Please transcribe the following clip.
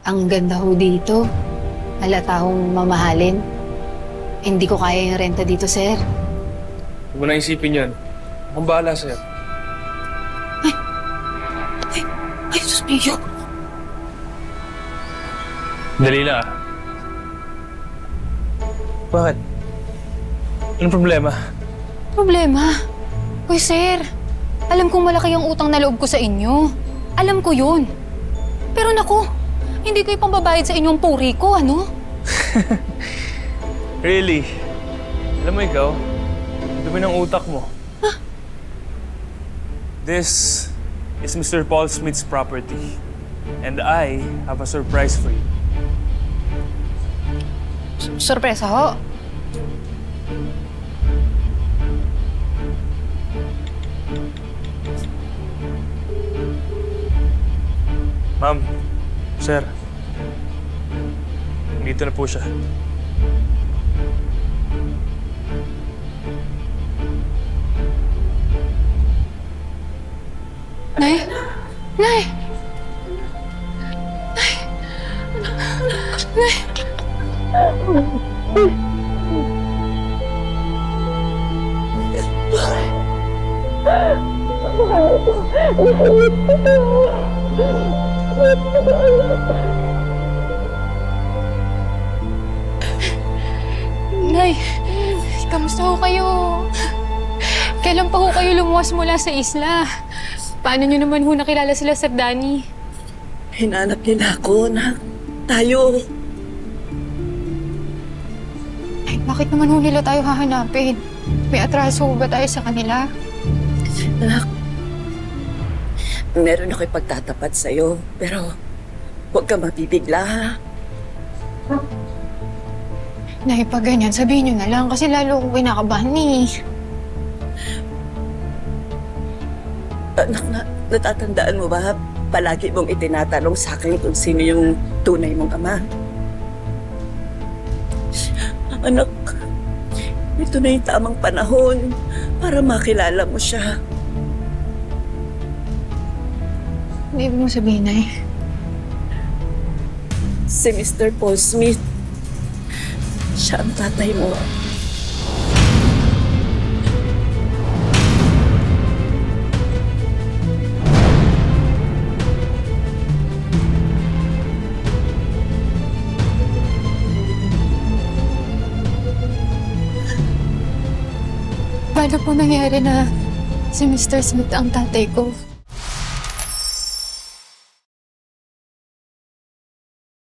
Ang ganda ho dito. Halata hong mamahalin. Hindi ko kaya yung renta dito, sir. Huwag mo na isipin yan. Akong bahala sa'yo. Ay, Diyos mio! Dalila. Bakit? Anong problema? Problema? Uy, sir. Alam kong malaki ang utang na loob ko sa inyo. Alam ko yun. Pero naku, hindi ko ipambabayad sa inyong puri ko, ano? Really? Alam mo ikaw, dumi ng utak mo. Huh? This is Mr. Paul Smith's property. And I have a surprise for you. Sorpresa ho. Ma'am, sir, dito na po siya. Nay! Nay! Nay! Nay, kamusta ho kayo? Kailan pa ho kayo lumuwas mula sa isla? Paano nyo naman ho nakilala sila Sir Danny? Hinanap nila ako na tayo. Ay, bakit naman ho nila tayo hahanapin? May atraso ba tayo sa kanila? Anak, meron ako ipagtatapat sa'yo, pero huwag ka mabibigla, ha? Nay, pag ganyan, sabihin nyo na lang kasi lalo akong kinakabahan eh. Anak, natatandaan mo ba? Palagi mong itinatanong sa akin kung sino yung tunay mong ama. Anak, ito na yung tamang panahon para makilala mo siya. Ano ibig mo sabihin, Nay? Si Mr. Paul Smith, siya ang tatay mo. Paano po nangyari na si Mr. Smith ang tatay ko?